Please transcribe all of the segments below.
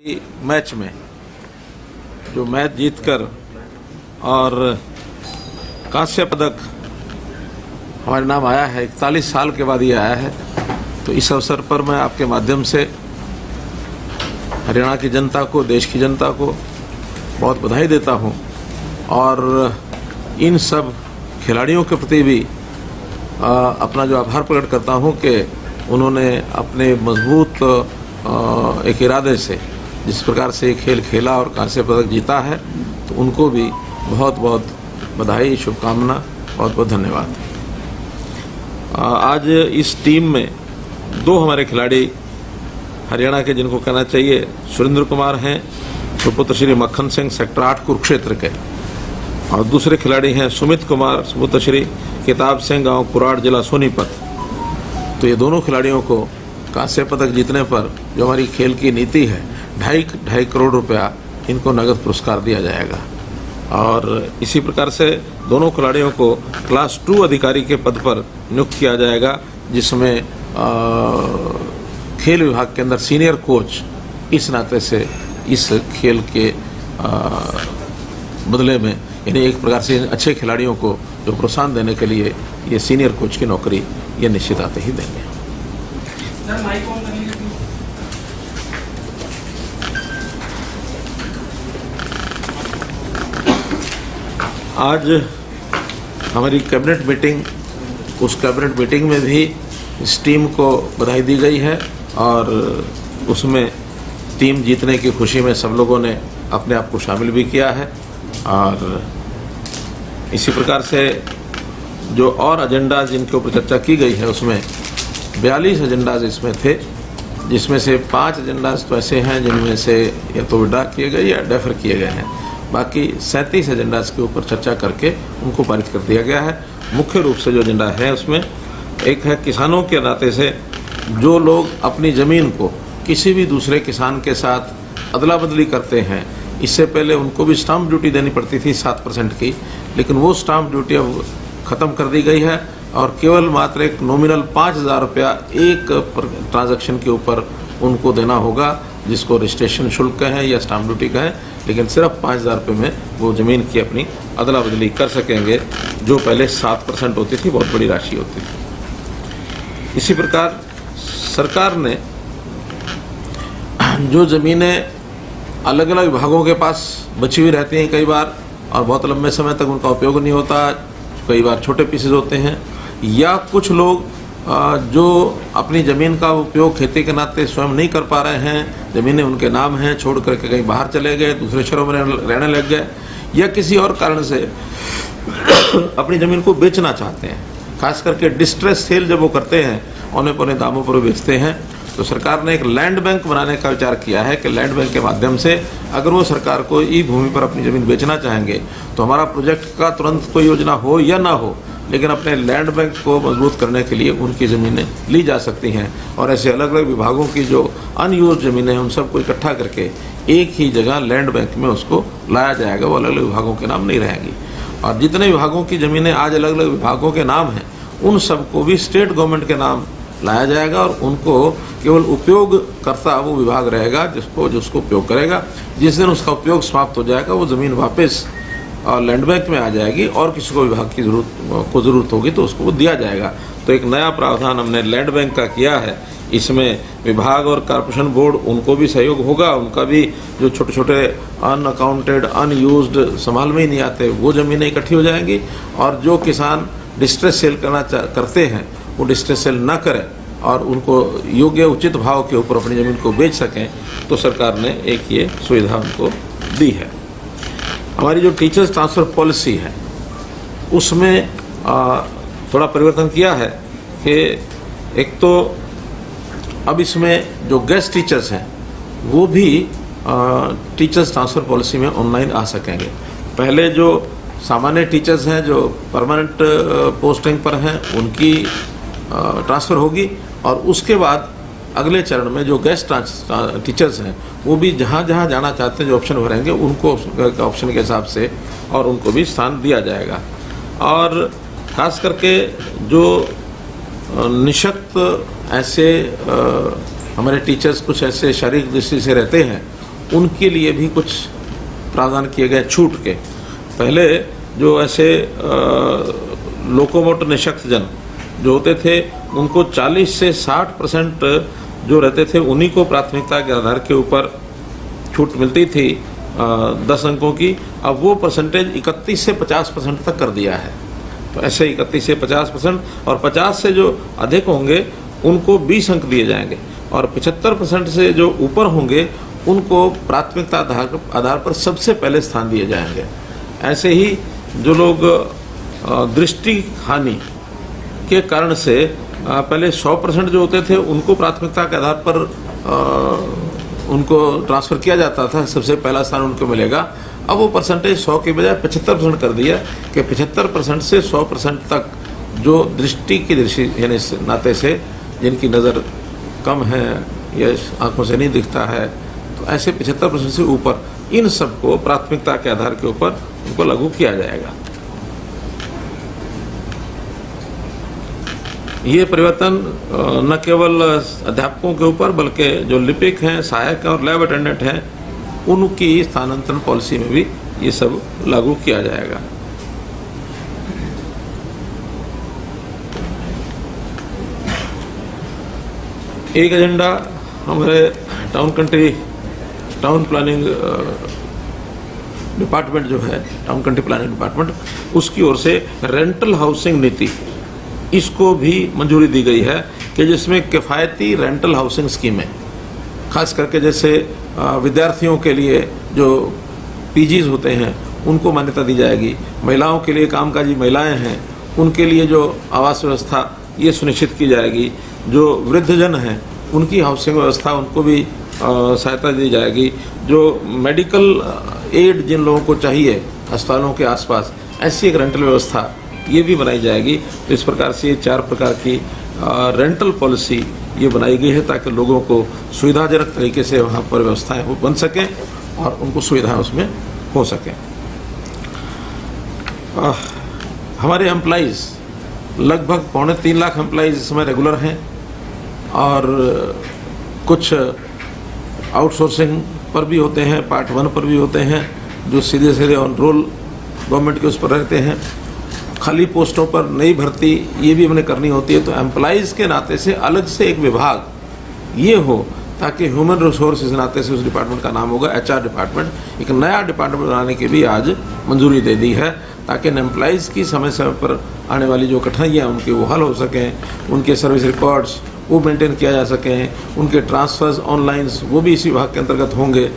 Match में जो match जीतकर और कांस्य पदक हमारे नाम आया है, 41 साल के बाद ये आया है। तो इस अवसर पर मैं आपके माध्यम से हरियाणा की जनता को, देश की जनता को बहुत बधाई देता हूं और इन सब खिलाड़ियों के प्रति भी अपना जो आभार प्रकट करता हूं कि उन्होंने अपने मजबूत एक इरादे से जिस प्रकार से खेल खेला और कांस्य पदक जीता है, तो उनको भी बहुत बहुत बधाई, शुभकामना, बहुत बहुत धन्यवाद। आज इस टीम में दो हमारे खिलाड़ी हरियाणा के, जिनको कहना चाहिए सुरेंद्र कुमार हैं, सुपुत्र श्री मक्खन सिंह, सेक्टर 8 कुरुक्षेत्र के, और दूसरे खिलाड़ी हैं सुमित कुमार, सुपुत्र श्री किताब सिंह, गांव कुराड़, जिला सोनीपत। तो ये दोनों खिलाड़ियों को कांस्य पदक जीतने पर जो हमारी खेल की नीति है, 2.5 करोड़ रुपया इनको नगद पुरस्कार दिया जाएगा। और इसी प्रकार से दोनों खिलाड़ियों को क्लास 2 अधिकारी के पद पर नियुक्त किया जाएगा, जिसमें खेल विभाग के अंदर सीनियर कोच इस नाते से इस खेल के बदले में, यानी एक प्रकार से अच्छे खिलाड़ियों को जो प्रोत्साहन देने के लिए ये सीनियर कोच की नौकरी ये निश्चित आते ही देंगे। आज हमारी कैबिनेट मीटिंग, उस कैबिनेट मीटिंग में भी इस टीम को बधाई दी गई है और उसमें टीम जीतने की खुशी में सब लोगों ने अपने आप को शामिल भी किया है। और इसी प्रकार से जो और एजेंडाज जिनके ऊपर चर्चा की गई है, उसमें 42 एजेंडाज इसमें थे, जिसमें से 5 एजेंडाज तो ऐसे हैं जिनमें से या तो विड्रॉ किए गए या डेफर किए गए हैं। बाकी 37 एजेंडाज के ऊपर चर्चा करके उनको पारित कर दिया गया है। मुख्य रूप से जो एजेंडा है उसमें एक है, किसानों के नाते से जो लोग अपनी ज़मीन को किसी भी दूसरे किसान के साथ अदला बदली करते हैं, इससे पहले उनको भी स्टाम्प ड्यूटी देनी पड़ती थी 7% की, लेकिन वो स्टाम्प ड्यूटी अब ख़त्म कर दी गई है और केवल मात्र एक नॉमिनल 5,000 रुपया एक ट्रांजैक्शन के ऊपर उनको देना होगा, जिसको रजिस्ट्रेशन शुल्क कहें या स्टाम्प ड्यूटी कहें, लेकिन सिर्फ 5,000 रुपये में वो ज़मीन की अपनी अदला बदली कर सकेंगे, जो पहले 7% होती थी, बहुत बड़ी राशि होती थी। इसी प्रकार सरकार ने जो ज़मीनें अलग अलग विभागों के पास बची हुई रहती हैं कई बार और बहुत लंबे समय तक उनका उपयोग नहीं होता, कई बार छोटे पीसेज होते हैं, या कुछ लोग जो अपनी ज़मीन का उपयोग खेती के नाते स्वयं नहीं कर पा रहे हैं, ज़मीनें उनके नाम हैं, छोड़ करके कहीं बाहर चले गए, दूसरे शहरों में रहने लग गए, या किसी और कारण से अपनी ज़मीन को बेचना चाहते हैं। खास करके डिस्ट्रेस सेल जब वो करते हैं, औने पौने दामों पर बेचते हैं, तो सरकार ने एक लैंड बैंक बनाने का विचार किया है कि लैंड बैंक के माध्यम से अगर वो सरकार को ई भूमि पर अपनी ज़मीन बेचना चाहेंगे, तो हमारा प्रोजेक्ट का तुरंत कोई योजना हो या ना हो, लेकिन अपने लैंड बैंक को मजबूत करने के लिए उनकी ज़मीनें ली जा सकती हैं। और ऐसे अलग अलग विभागों की जो अनयूज्ड ज़मीनें हैं, उन सबको इकट्ठा करके एक ही जगह लैंड बैंक में उसको लाया जाएगा। वो अलग अलग विभागों के नाम नहीं रहेंगी। और जितने विभागों की ज़मीनें आज अलग अलग विभागों के नाम हैं, उन सबको भी स्टेट गवर्नमेंट के नाम लाया जाएगा और उनको केवल उपयोगकर्ता वो विभाग रहेगा जिसको उपयोग करेगा। जिस दिन उसका उपयोग समाप्त हो जाएगा, वो ज़मीन वापस लैंड बैंक में आ जाएगी और किसी को विभाग की ज़रूरत होगी तो उसको वो दिया जाएगा। तो एक नया प्रावधान हमने लैंड बैंक का किया है। इसमें विभाग और कॉर्पोरेशन बोर्ड, उनको भी सहयोग होगा, उनका भी जो छोटे छोटे अनअकाउंटेड, अनयूज्ड, संभाल में ही नहीं आते, वो ज़मीनें इकट्ठी हो जाएंगी। और जो किसान डिस्ट्रेस सेल करते हैं, वो डिस्ट्रेस सेल ना करें और उनको योग्य उचित भाव के ऊपर अपनी ज़मीन को बेच सकें, तो सरकार ने एक ये सुविधा उनको दी है। हमारी जो टीचर्स ट्रांसफ़र पॉलिसी है, उसमें थोड़ा परिवर्तन किया है कि एक तो अब इसमें जो गेस्ट टीचर्स हैं वो भी टीचर्स ट्रांसफ़र पॉलिसी में ऑनलाइन आ सकेंगे। पहले जो सामान्य टीचर्स हैं जो परमानेंट पोस्टिंग पर हैं, उनकी ट्रांसफ़र होगी, और उसके बाद अगले चरण में जो गेस्ट टीचर्स हैं वो भी जहाँ जहाँ जाना चाहते हैं, जो ऑप्शन भरेंगे उनको ऑप्शन के हिसाब से और उनको भी स्थान दिया जाएगा। और ख़ास करके जो निःशक्त ऐसे हमारे टीचर्स कुछ ऐसे शारीरिक दृष्टि से रहते हैं, उनके लिए भी कुछ प्रावधान किए गए छूट के। पहले जो ऐसे लोकोमोटर निःशक्तजन जो होते थे उनको 40 से 60% जो रहते थे उन्हीं को प्राथमिकता के आधार के ऊपर छूट मिलती थी 10 अंकों की। अब वो परसेंटेज 31 से 50% तक कर दिया है। तो ऐसे 31 से 50% और 50 से जो अधिक होंगे उनको 20 अंक दिए जाएंगे और 75% से जो ऊपर होंगे उनको प्राथमिकता आधार पर सबसे पहले स्थान दिए जाएंगे। ऐसे ही जो लोग दृष्टि हानि के कारण से पहले 100% जो होते थे उनको प्राथमिकता के आधार पर उनको ट्रांसफ़र किया जाता था, सबसे पहला स्थान उनको मिलेगा। अब वो परसेंटेज 100 के बजाय 75% कर दिया कि 75% से 100% तक जो दृष्टि यानी नाते से जिनकी नज़र कम है या आंखों से नहीं दिखता है, तो ऐसे 75% से ऊपर इन सबको प्राथमिकता के आधार के ऊपर उनको लागू किया जाएगा। ये परिवर्तन न केवल अध्यापकों के ऊपर बल्कि जो लिपिक हैं, सहायक हैं और लैब अटेंडेंट हैं उनकी स्थानांतरण पॉलिसी में भी ये सब लागू किया जाएगा। एक एजेंडा हमारे टाउन प्लानिंग डिपार्टमेंट जो है, टाउन कंट्री प्लानिंग डिपार्टमेंट, उसकी ओर से रेंटल हाउसिंग नीति इसको भी मंजूरी दी गई है कि जिसमें किफ़ायती रेंटल हाउसिंग स्कीमें खास करके जैसे विद्यार्थियों के लिए जो पीजीज होते हैं उनको मान्यता दी जाएगी। महिलाओं के लिए कामकाजी महिलाएं हैं उनके लिए जो आवास व्यवस्था ये सुनिश्चित की जाएगी। जो वृद्धजन हैं उनकी हाउसिंग व्यवस्था उनको भी सहायता दी जाएगी। जो मेडिकल एड जिन लोगों को चाहिए अस्पतालों के आसपास, ऐसी एक रेंटल व्यवस्था ये भी बनाई जाएगी। तो इस प्रकार से 4 प्रकार की रेंटल पॉलिसी ये बनाई गई है ताकि लोगों को सुविधाजनक तरीके से वहाँ पर व्यवस्थाएं वो बन सकें और उनको सुविधाएं उसमें हो सकें। हमारे एम्प्लॉइज़ लगभग 3.25 लाख एम्प्लॉइज़ इस समय रेगुलर हैं और कुछ आउटसोर्सिंग पर भी होते हैं, पार्ट 1 पर भी होते हैं, जो सीधे ऑन रोल गवर्नमेंट के उस पर रहते हैं। खाली पोस्टों पर नई भर्ती ये भी हमने करनी होती है। तो एम्प्लॉइज़ के नाते से अलग से एक विभाग ये हो ताकि ह्यूमन रिसोर्सेज नाते से उस डिपार्टमेंट का नाम होगा HR डिपार्टमेंट। एक नया डिपार्टमेंट बनाने की भी आज मंजूरी दे दी है ताकि एम्प्लॉइज़ की समय समय पर आने वाली जो कठिनाइयाँ उनकी वो हल हो सकें, उनके सर्विस रिकॉर्ड्स वो मेंटेन किया जा सकें, उनके ट्रांसफ़र्स ऑनलाइन वो भी इसी विभाग के अंतर्गत होंगे।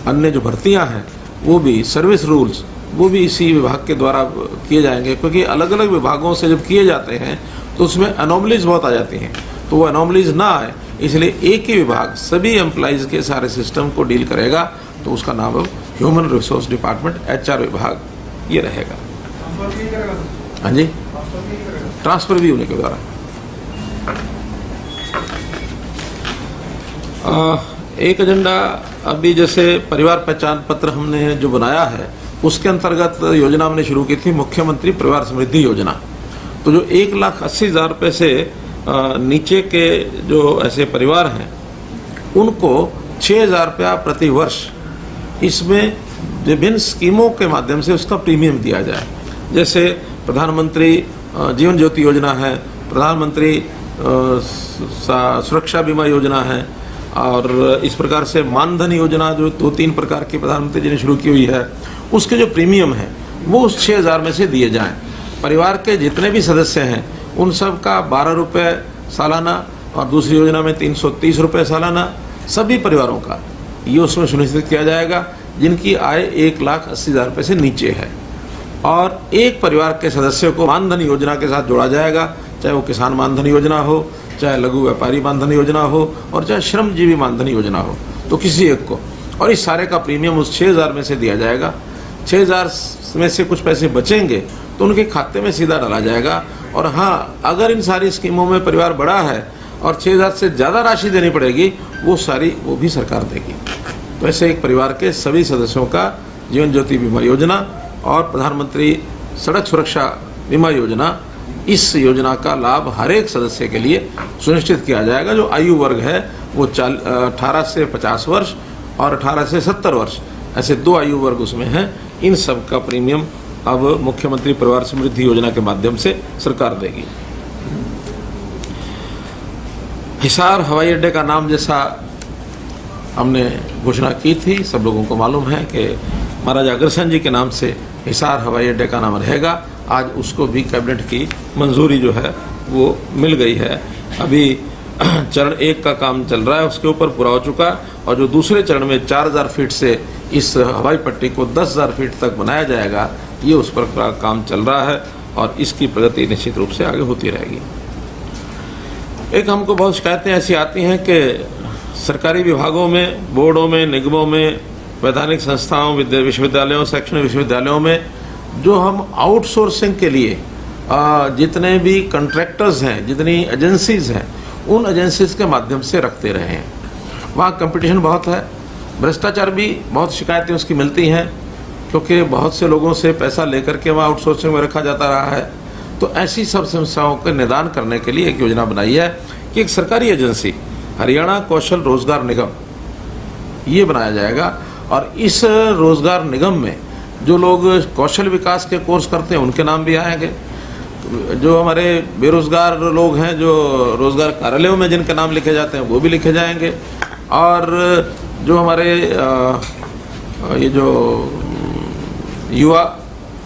अन्य जो भर्तियाँ हैं वो भी सर्विस रूल्स वो भी इसी विभाग के द्वारा किए जाएंगे, क्योंकि अलग अलग विभागों से जब किए जाते हैं तो उसमें अनोमलीज बहुत आ जाती हैं। तो वो अनोमलीज ना आए इसलिए एक ही विभाग सभी एम्प्लॉइज़ के सारे सिस्टम को डील करेगा। तो उसका नाम अब ह्यूमन रिसोर्स डिपार्टमेंट HR विभाग ये रहेगा। हाँ जी, ट्रांसफ़र भी उन्हीं के द्वारा। एक एजेंडा अभी जैसे परिवार पहचान पत्र हमने जो बनाया है उसके अंतर्गत योजना हमने शुरू की थी मुख्यमंत्री परिवार समृद्धि योजना। तो जो 1,80,000 रुपये से नीचे के जो ऐसे परिवार हैं उनको 6,000 रुपया प्रति वर्ष इसमें विभिन्न स्कीमों के माध्यम से उसका प्रीमियम दिया जाए। जैसे प्रधानमंत्री जीवन ज्योति योजना है, प्रधानमंत्री सुरक्षा बीमा योजना है और इस प्रकार से मानधन योजना जो 2-3 प्रकार की प्रधानमंत्री जी ने शुरू की हुई है, उसके जो प्रीमियम है वो उस 6,000 में से दिए जाएं। परिवार के जितने भी सदस्य हैं उन सब का 12 रुपये सालाना और दूसरी योजना में 330 रुपये सालाना सभी परिवारों का ये उसमें सुनिश्चित किया जाएगा जिनकी आय 1,80,000 रुपये से नीचे है। और एक परिवार के सदस्य को मानधन योजना के साथ जोड़ा जाएगा, चाहे वो किसान मानधन योजना हो, चाहे लघु व्यापारी मानधन योजना हो और चाहे श्रमजीवी मानधन योजना हो, तो किसी एक को। और इस सारे का प्रीमियम उस 6,000 में से दिया जाएगा। 6,000 में से कुछ पैसे बचेंगे तो उनके खाते में सीधा डाला जाएगा। और हाँ, अगर इन सारी स्कीमों में परिवार बड़ा है और 6,000 से ज़्यादा राशि देनी पड़ेगी वो भी सरकार देगी। तो ऐसे एक परिवार के सभी सदस्यों का जीवन ज्योति बीमा योजना और प्रधानमंत्री सड़क सुरक्षा बीमा योजना, इस योजना का लाभ हर एक सदस्य के लिए सुनिश्चित किया जाएगा। जो आयु वर्ग है वो 18 से 50 वर्ष और 18 से 70 वर्ष, ऐसे 2 आयु वर्ग उसमें हैं। इन सब का प्रीमियम अब मुख्यमंत्री परिवार समृद्धि योजना के माध्यम से सरकार देगी। हिसार हवाई अड्डे का नाम जैसा हमने घोषणा की थी, सब लोगों को मालूम है कि महाराजा अग्रसेन जी के नाम से हिसार हवाई अड्डे का नाम रहेगा। आज उसको भी कैबिनेट की मंजूरी जो है वो मिल गई है। अभी चरण 1 का काम चल रहा है, उसके ऊपर पूरा हो चुका, और जो दूसरे चरण में 4000 फीट से इस हवाई पट्टी को 10,000 फीट तक बनाया जाएगा, ये उस पर पूरा काम चल रहा है और इसकी प्रगति निश्चित रूप से आगे होती रहेगी। एक हमको बहुत शिकायतें ऐसी आती हैं कि सरकारी विभागों में, बोर्डों में, निगमों में, वैधानिक संस्थाओं, विश्वविद्यालयों, शैक्षणिक विश्वविद्यालयों में जो हम आउटसोर्सिंग के लिए जितने भी कॉन्ट्रैक्टर्स हैं, जितनी एजेंसीज हैं, उन एजेंसीज के माध्यम से रखते रहे हैं। वहाँ कंपटीशन बहुत है, भ्रष्टाचार भी बहुत शिकायतें उसकी मिलती हैं, क्योंकि बहुत से लोगों से पैसा लेकर के वहाँ आउटसोर्सिंग में रखा जाता रहा है। तो ऐसी सब समस्याओं का निदान करने के लिए एक योजना बनाई है कि एक सरकारी एजेंसी हरियाणा कौशल रोजगार निगम ये बनाया जाएगा, और इस रोजगार निगम में जो लोग कौशल विकास के कोर्स करते हैं उनके नाम भी आएंगे, जो हमारे बेरोजगार लोग हैं जो रोजगार कार्यालयों में जिनके नाम लिखे जाते हैं वो भी लिखे जाएंगे, और जो हमारे ये जो युवा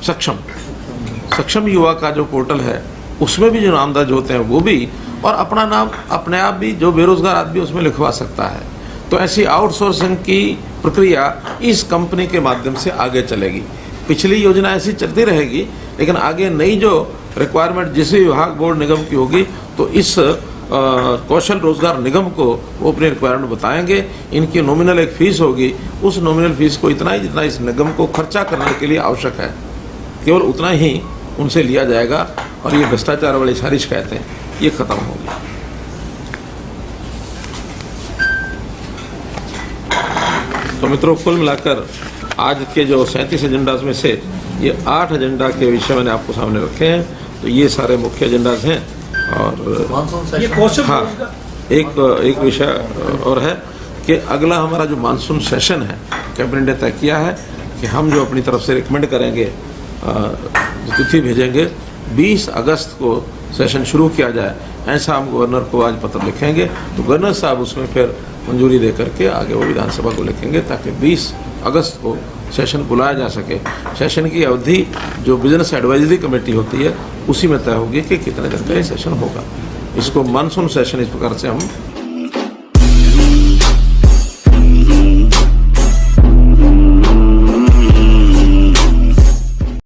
सक्षम युवा का जो पोर्टल है उसमें भी जो नाम दर्ज होते हैं वो भी, और अपना नाम अपने आप भी जो बेरोजगार आदमी उसमें लिखवा सकता है। तो ऐसी आउटसोर्सिंग की प्रक्रिया इस कंपनी के माध्यम से आगे चलेगी। पिछली योजना ऐसी चलती रहेगी, लेकिन आगे नई जो रिक्वायरमेंट जिस भी विभाग, बोर्ड, निगम की होगी तो इस कौशल रोजगार निगम को वो अपनी रिक्वायरमेंट बताएंगे। इनकी नॉमिनल एक फीस होगी, उस नॉमिनल फीस को इतना ही जितना इस निगम को खर्चा करने के लिए आवश्यक है, केवल उतना ही उनसे लिया जाएगा, और ये भ्रष्टाचार वाली सारी शिकायतें ये खत्म होगी। तो मित्रों, कुल मिलाकर आज के जो 37 एजेंडाज में से ये 8 एजेंडा के विषय मैंने आपको सामने रखे हैं। तो ये सारे मुख्य एजेंडाज हैं, और ये हाँ, एक विषय और है कि अगला हमारा जो मानसून सेशन है, कैबिनेट ने तय किया है कि हम जो अपनी तरफ से रिकमेंड करेंगे, जो तिथि भेजेंगे, 20 अगस्त को सेशन शुरू किया जाए, ऐसा हम गवर्नर को आज पत्र लिखेंगे। तो गवर्नर साहब उसमें फिर मंजूरी दे करके आगे वो विधानसभा को लिखेंगे, ताकि 20 अगस्त को सेशन बुलाया जा सके। सेशन की अवधि जो बिजनेस एडवाइजरी कमेटी होती है उसी में तय होगी कि कितने दिन का ये सेशन होगा। इसको मानसून सेशन इस प्रकार से हम